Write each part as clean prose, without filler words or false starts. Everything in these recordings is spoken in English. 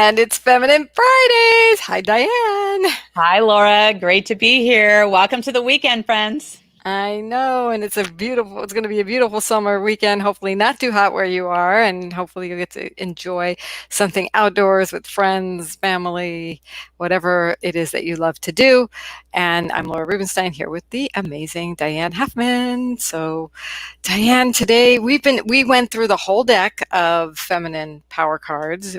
And it's Feminine Fridays. Hi, Diane. Hi, Laura. Great to be here. Welcome to the weekend, friends. I know, and it's going to be a beautiful summer weekend. Hopefully not too hot where you are, and hopefully you'll get to enjoy something outdoors with friends, family, whatever it is that you love to do. And I'm Laura Rubinstein here with the amazing Diane Halfman. So, Diane, today we went through the whole deck of feminine power cards.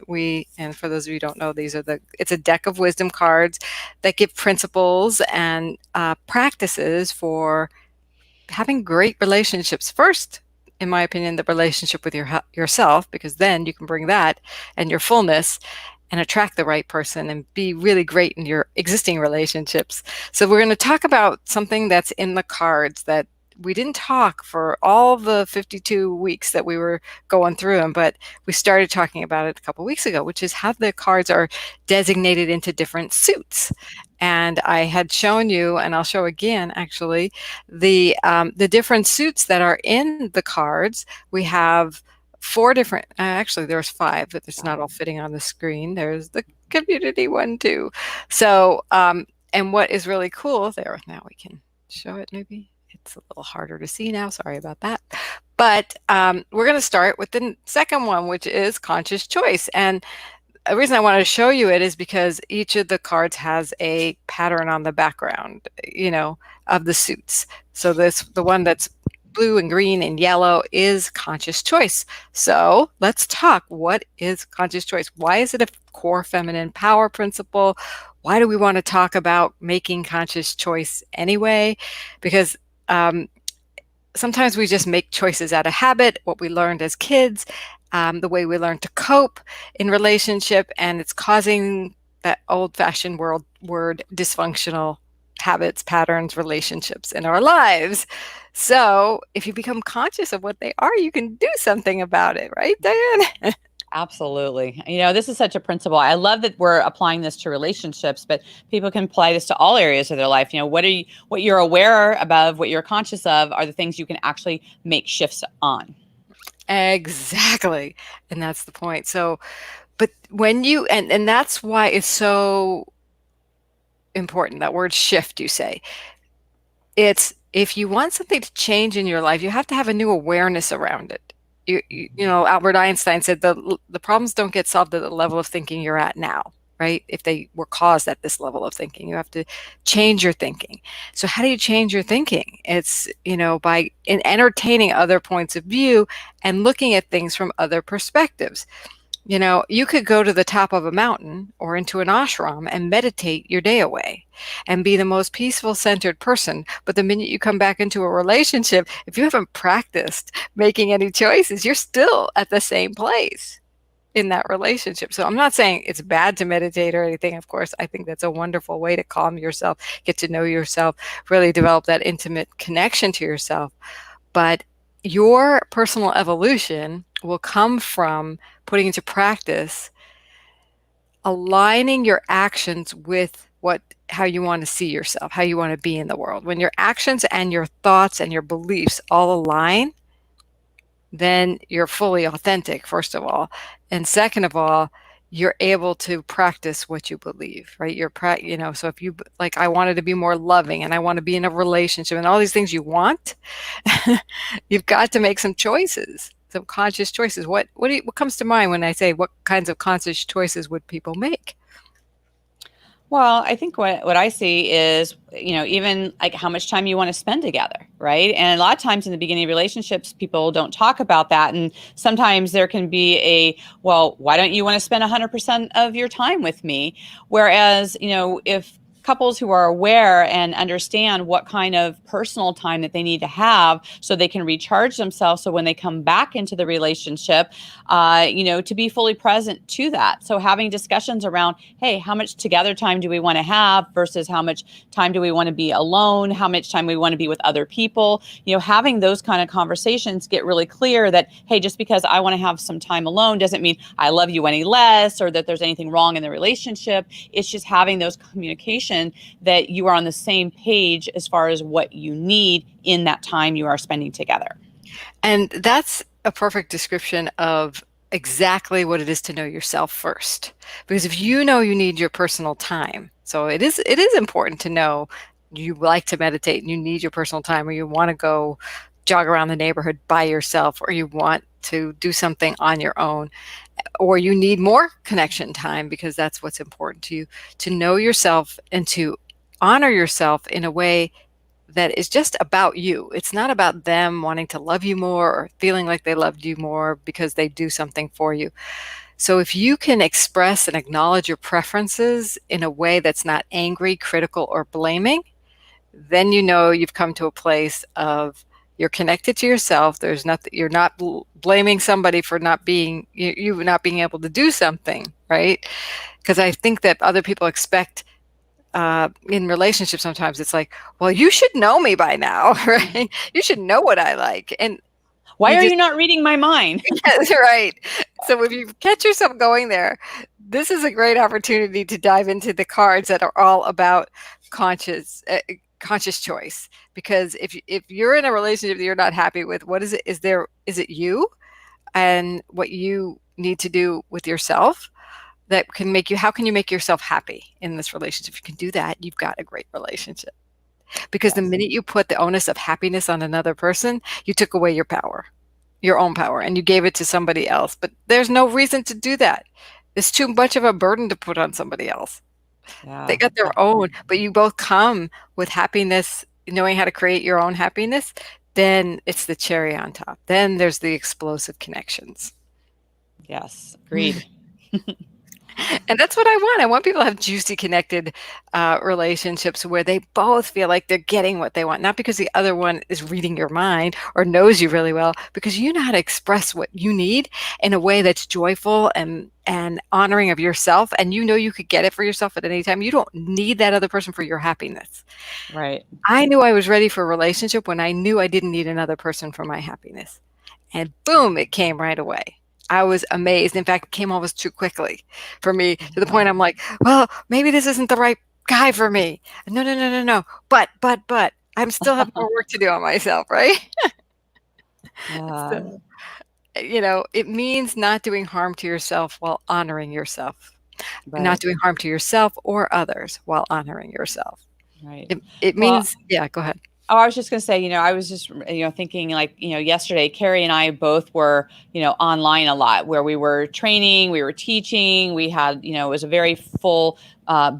And for those of you who don't know, it's a deck of wisdom cards that give principles and practices for having great relationships. First, in my opinion, the relationship with yourself, because then you can bring that and your fullness and attract the right person and be really great in your existing relationships. So we're going to talk about something that's in the cards that we didn't talk for all the 52 weeks that we were going through them, but we started talking about it a couple weeks ago, which is how the cards are designated into different suits. And I had shown you, and I'll show again, actually, the different suits that are in the cards. We have four different, actually, there's five, but it's not all fitting on the screen. There's the community one, too. So, and what is really cool there, now we can show it maybe. It's a little harder to see now. Sorry about that. But we're going to start with the second one, which is conscious choice. And the reason I wanted to show you it is because each of the cards has a pattern on the background, of the suits. So the one that's blue and green and yellow is conscious choice. So let's talk. What is conscious choice? Why is it a core feminine power principle? Why do we want to talk about making conscious choice anyway? Because sometimes we just make choices out of habit, what we learned as kids, the way we learned to cope in relationship, and it's causing that old-fashioned word dysfunctional habits, patterns, relationships in our lives. So if you become conscious of what they are, you can do something about it, right, Diane? Absolutely. This is such a principle. I love that we're applying this to relationships, but people can apply this to all areas of their life. What you're aware of, what you're conscious of are the things you can actually make shifts on. Exactly. And that's the point. So, but when you, and that's why it's so important, that word shift, you say. It's, if you want something to change in your life, you have to have a new awareness around it. Albert Einstein said the problems don't get solved at the level of thinking you're at now, right? If they were caused at this level of thinking, you have to change your thinking. So how do you change your thinking? It's, by entertaining other points of view and looking at things from other perspectives. You could go to the top of a mountain or into an ashram and meditate your day away and be the most peaceful, centered person. But the minute you come back into a relationship, if you haven't practiced making any choices, you're still at the same place in that relationship. So I'm not saying it's bad to meditate or anything. Of course, I think that's a wonderful way to calm yourself, get to know yourself, really develop that intimate connection to yourself. But your personal evolution will come from putting into practice, aligning your actions with how you want to see yourself, how you want to be in the world. When your actions and your thoughts and your beliefs all align, then you're fully authentic, first of all. And second of all, you're able to practice what you believe, right? So if you, like, I wanted to be more loving and I want to be in a relationship and all these things you want, you've got to make some choices, some conscious choices. What comes to mind when I say what kinds of conscious choices would people make? Well, I think what I see is, even like how much time you want to spend together, right? And a lot of times in the beginning of relationships, people don't talk about that. And sometimes there can be well, why don't you want to spend 100% of your time with me? Whereas, if couples who are aware and understand what kind of personal time that they need to have so they can recharge themselves. So when they come back into the relationship, to be fully present to that. So having discussions around, hey, how much together time do we want to have versus how much time do we want to be alone? How much time we want to be with other people? Having those kind of conversations get really clear that, hey, just because I want to have some time alone doesn't mean I love you any less or that there's anything wrong in the relationship. It's just having those communications that you are on the same page as far as what you need in that time you are spending together. And that's a perfect description of exactly what it is to know yourself first. Because if you know you need your personal time, so it is important to know you like to meditate and you need your personal time, or you want to go jog around the neighborhood by yourself, or you want to do something on your own, or you need more connection time because that's what's important to you, to know yourself and to honor yourself in a way that is just about you. It's not about them wanting to love you more or feeling like they loved you more because they do something for you. So if you can express and acknowledge your preferences in a way that's not angry, critical, or blaming, then you know you've come to a place of you're connected to yourself. There's nothing, you're not blaming somebody for not being, you not being able to do something, right? Because I think that other people expect in relationships sometimes it's like, well, you should know me by now, right? You should know what I like. And Why you are just, you not reading my mind? yes, right. So if you catch yourself going there, this is a great opportunity to dive into the cards that are all about conscious conscious choice. Because if you're in a relationship that you're not happy with, what is it? Is it you and what you need to do with yourself that can make you, how can you make yourself happy in this relationship? If you can do that, you've got a great relationship. Because the Yes. minute you put the onus of happiness on another person, you took away your power, your own power, and you gave it to somebody else. But there's no reason to do that. It's too much of a burden to put on somebody else. They Yeah. got their own, but you both come with happiness, knowing how to create your own happiness. Then it's the cherry on top. Then there's the explosive connections. Yes. Agreed. And that's what I want. I want people to have juicy, connected relationships where they both feel like they're getting what they want, not because the other one is reading your mind or knows you really well, because you know how to express what you need in a way that's joyful and honoring of yourself, and you know you could get it for yourself at any time. You don't need that other person for your happiness. Right. I knew I was ready for a relationship when I knew I didn't need another person for my happiness. And boom, it came right away. I was amazed. In fact, it came almost too quickly for me to the point I'm like, well, maybe this isn't the right guy for me. No, no, no, no, no. But I'm still have more work to do on myself, right? Yeah. So, it means not doing harm to yourself while honoring yourself. Not Right. doing harm to yourself or others while honoring yourself. Right. It Well, means, yeah, go ahead. oh, I was just going to say, I was just, thinking like, yesterday, Carrie and I both were, online a lot where we were training, we were teaching, we had, it was a very full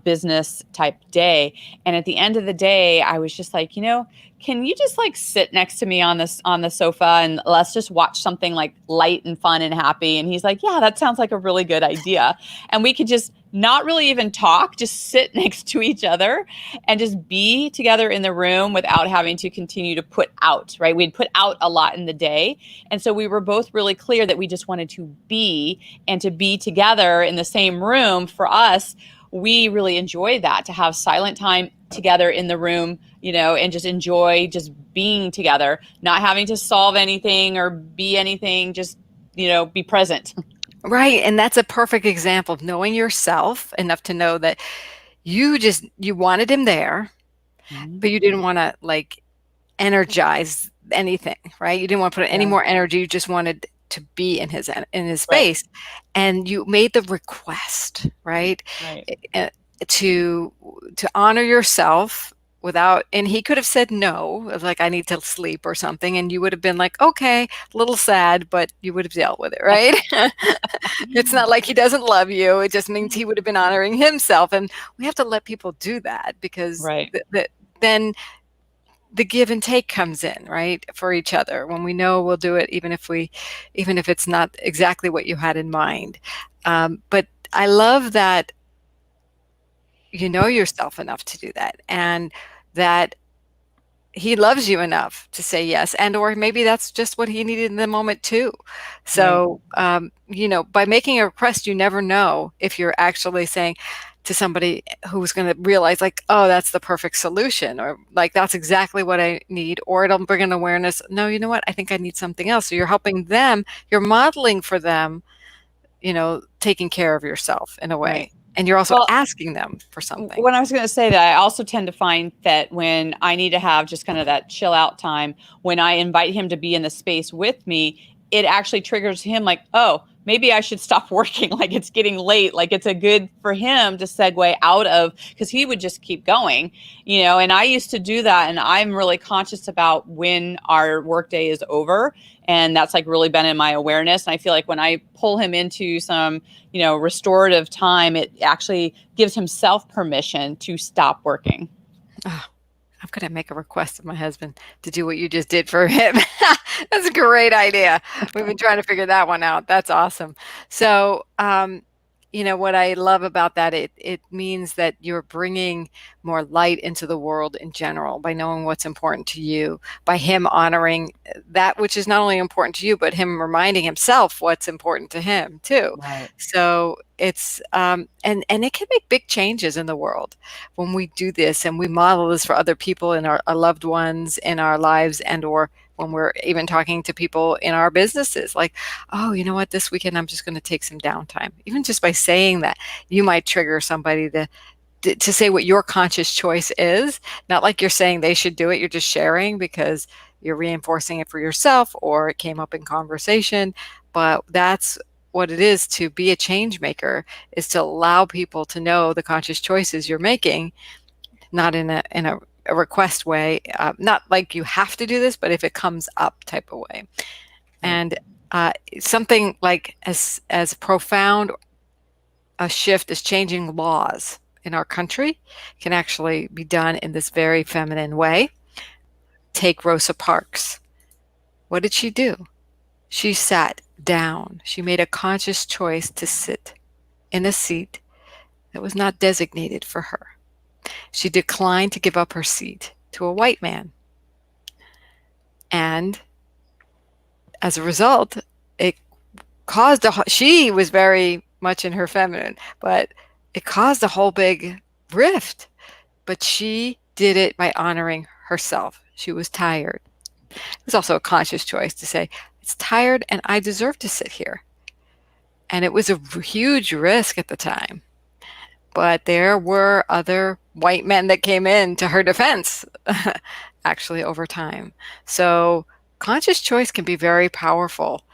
business type day. And at the end of the day, I was just like, can you just like sit next to me on the sofa and let's just watch something like light and fun and happy? And he's like, yeah, that sounds like a really good idea. And we could just not really even talk, just sit next to each other and just be together in the room without having to continue to put out, right? We'd put out a lot in the day. And so we were both really clear that we just wanted to be and to be together in the same room. For us, we really enjoy that, to have silent time together in the room, and just enjoy just being together, not having to solve anything or be anything, just, be present. Right. And that's a perfect example of knowing yourself enough to know that you wanted him there, Mhm. but you didn't want to like energize anything, right? You didn't want to put any Yeah. more energy. You just wanted to be in his Right. space, and you made the request, right? Right. eh, to honor yourself without, and he could have said no, of like I need to sleep or something, and you would have been like, okay, a little sad, but you would have dealt with it, right? It's not like he doesn't love you. It just means he would have been honoring himself, and we have to let people do that because Right. then the give and take comes in, right, for each other. When we know we'll do it, even if it's not exactly what you had in mind. But I love that you know yourself enough to do that, and that he loves you enough to say yes, and or maybe that's just what he needed in the moment too. Right. So by making a request, you never know if you're actually saying to somebody who's going to realize like, oh, that's the perfect solution, or like that's exactly what I need, or it'll bring an awareness, no, you know what, I think I need something else. So you're helping them, you're modeling for them, taking care of yourself in a Right. way, and you're also Well, asking them for something. when I was going to say that, I also tend to find that when I need to have just kind of that chill out time, when I invite him to be in the space with me, it actually triggers him like, oh, maybe I should stop working. Like it's getting late. Like it's a good for him to segue out of, because he would just keep going, and I used to do that. And I'm really conscious about when our workday is over. And that's like really been in my awareness. And I feel like when I pull him into some, restorative time, it actually gives himself permission to stop working. Oh, I'm going to make a request of my husband to do what you just did for him. That's a great idea. We've been trying to figure that one out. That's awesome. So, what I love about that, it means that you're bringing more light into the world in general by knowing what's important to you, by him honoring that which is not only important to you, but him reminding himself what's important to him too. Right. So it's and it can make big changes in the world when we do this and we model this for other people in our loved ones in our lives, and or when we're even talking to people in our businesses, like, oh, you know what, this weekend I'm just going to take some downtime. Even just by saying that, you might trigger somebody to say what your conscious choice is. Not like you're saying they should do it, you're just sharing because you're reinforcing it for yourself or it came up in conversation. But that's what it is to be a change maker, is to allow people to know the conscious choices you're making, not in a request way, not like you have to do this, but if it comes up type of way. Right. And something like as profound a shift as changing laws in our country can actually be done in this very feminine way. Take Rosa Parks. What did she do? She sat down. She made a conscious choice to sit in a seat that was not designated for her. She declined to give up her seat to a white man. And as a result, it caused she was very much in her feminine, but it caused a whole big rift. But she did it by honoring herself. She was tired. It was also a conscious choice to say, it's tired and I deserve to sit here. And it was a huge risk at the time. But there were other white men that came in to her defense, actually, over time. So conscious choice can be very powerful,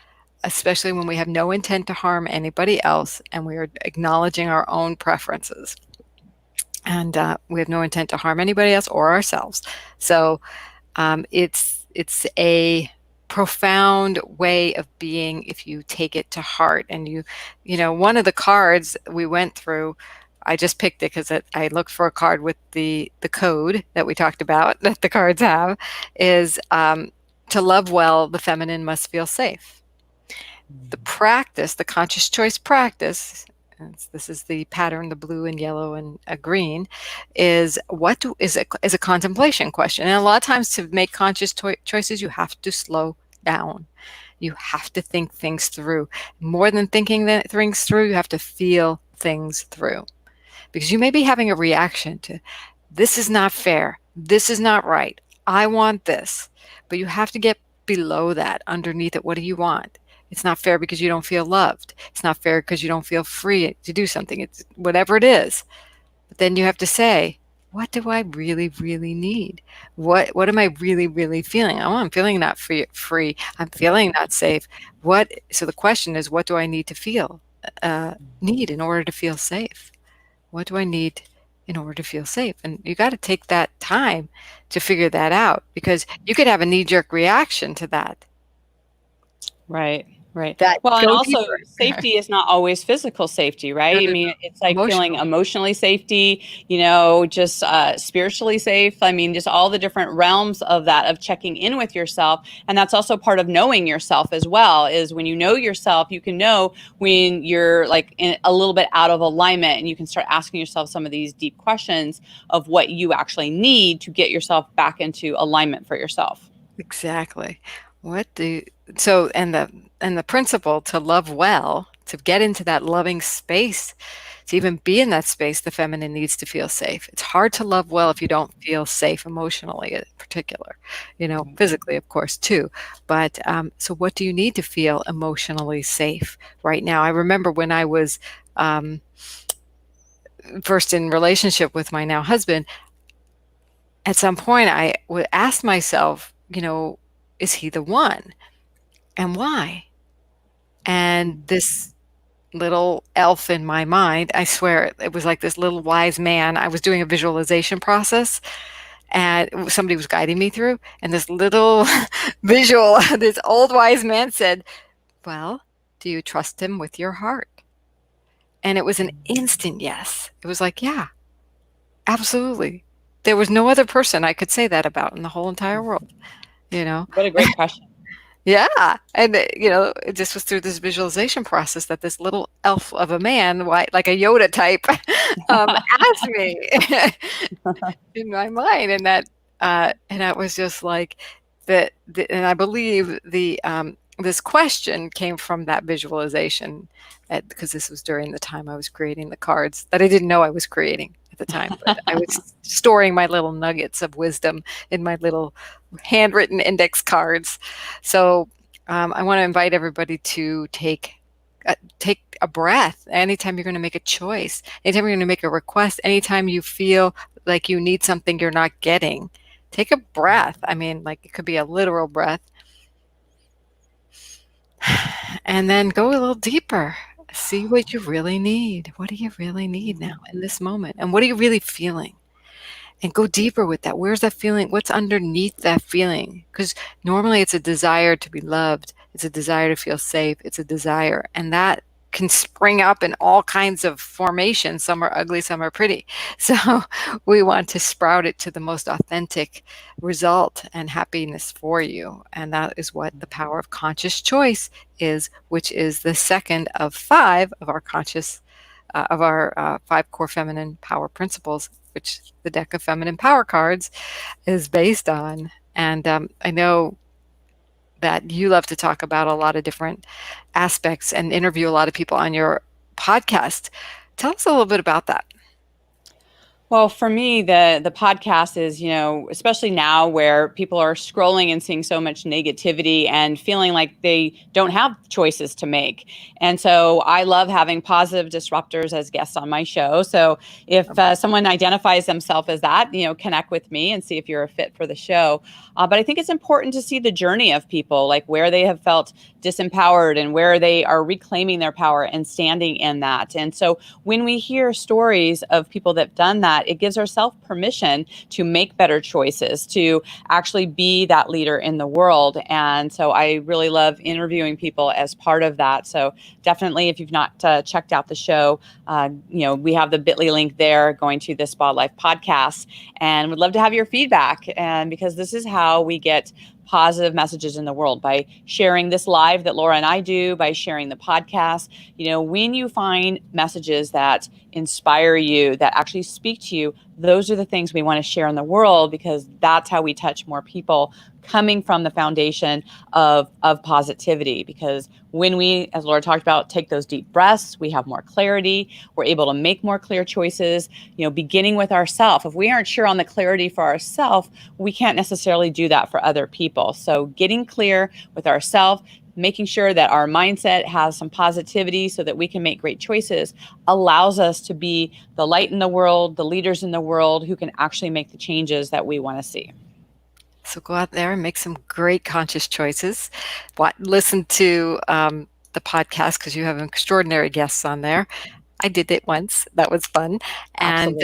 especially when we have no intent to harm anybody else and we are acknowledging our own preferences. And we have no intent to harm anybody else or ourselves. So it's a profound way of being if you take it to heart. And one of the cards we went through, I just picked it because I looked for a card with the code that we talked about that the cards have, is to love well, the feminine must feel safe. The practice, the conscious choice practice, and this is the pattern, the blue and yellow and a green, is a contemplation question. And a lot of times to make conscious choices, you have to slow down. You have to think things through. More than thinking things through, you have to feel things through. Because you may be having a reaction to, this is not fair, this is not right, I want this. But you have to get below that, underneath it. What do you want? It's not fair because you don't feel loved. It's not fair because you don't feel free to do something. It's whatever it is. But then you have to say, what do I really, really need? What am I really, really feeling? Oh, I'm feeling not free. I'm feeling not safe. So the question is, what do I need to feel, need in order to feel safe? What do I need in order to feel safe? And you got to take that time to figure that out, because you could have a knee-jerk reaction to that. Right. Right. That Well, and go also deeper. safety is not always physical safety, No, right? I no, mean, no. it's like feeling Emotional. emotionally safety, just spiritually safe. I mean, just all the different realms of that, of checking in with yourself. And that's also part of knowing yourself as well, is when you know yourself, you can know when you're like a little bit out of alignment, and you can start asking yourself some of these deep questions of what you actually need to get yourself back into alignment for yourself. Exactly. What do so and the principle to love well, to get into that loving space, to even be in that space, the feminine needs to feel safe. It's hard to love well if you don't feel safe emotionally, in particular, physically, of course, too. But so what do you need to feel emotionally safe right now? I remember when I was first in relationship with my now husband, at some point I would ask myself, is he the one? And why? And this little elf in my mind, I swear it was like this little wise man. I was doing a visualization process and somebody was guiding me through, and this little visual, this old wise man said, "Well, do you trust him with your heart?" And it was an instant yes. It was like, yeah, absolutely. There was no other person I could say that about in the whole entire world, you know? What a great question. Yeah. And, it just was through this visualization process that this little elf of a man, like a Yoda type, asked me in my mind. And that was just like and I believe this question came from that visualization because this was during the time I was creating the cards that I didn't know I was creating at the time, but I was storing my little nuggets of wisdom in my little handwritten index cards. So I want to invite everybody to take a breath anytime you're going to make a choice, anytime you're going to make a request, anytime you feel like you need something you're not getting. Take a breath. I mean, like it could be a literal breath. And then go a little deeper. See what you really need. What do you really need now in this moment? And what are you really feeling? And go deeper with that. Where's that feeling? What's underneath that feeling? Because normally it's a desire to be loved, it's a desire to feel safe, it's a desire. And that can spring up in all kinds of formations. Some are ugly, some are pretty. So we want to sprout it to the most authentic result and happiness for you. And that is what the power of conscious choice is, which is the second of five of our five core feminine power principles, which the deck of feminine power cards is based on. And I know that you love to talk about a lot of different aspects and interview a lot of people on your podcast. Tell us a little bit about that. Well, for me, the podcast is, especially now where people are scrolling and seeing so much negativity and feeling like they don't have choices to make. And so I love having positive disruptors as guests on my show. So if someone identifies themselves as that, connect with me and see if you're a fit for the show. But I think it's important to see the journey of people, like where they have felt disempowered and where they are reclaiming their power and standing in that. And so when we hear stories of people that have done that, it gives ourselves permission to make better choices, to actually be that leader in the world. And so I really love interviewing people as part of that. So definitely, if you've not checked out the show, we have the bit.ly link there going to the Spa Life podcast, and we'd love to have your feedback. And because this is how we get positive messages in the world, by sharing this live that Laura and I do, by sharing the podcast. When you find messages that inspire you, that actually speak to you, those are the things we want to share in the world, because that's how we touch more people, coming from the foundation of positivity. Because when we, as Laura talked about, take those deep breaths, we have more clarity. We're able to make more clear choices, beginning with ourselves. If we aren't sure on the clarity for ourselves, we can't necessarily do that for other people. So getting clear with ourselves, making sure that our mindset has some positivity so that we can make great choices, allows us to be the light in the world, the leaders in the world who can actually make the changes that we want to see. So go out there and make some great conscious choices. Listen to the podcast, because you have extraordinary guests on there. I did it once. That was fun. And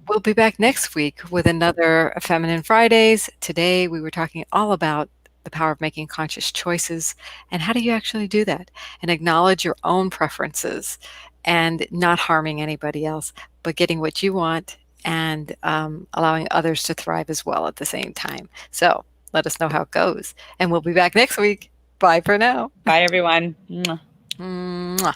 we'll be back next week with another Feminine Fridays. Today we were talking all about the power of making conscious choices, and how do you actually do that and acknowledge your own preferences and not harming anybody else, but getting what you want and allowing others to thrive as well at the same time. So let us know how it goes. And we'll be back next week. Bye for now. Bye, everyone. Mwah.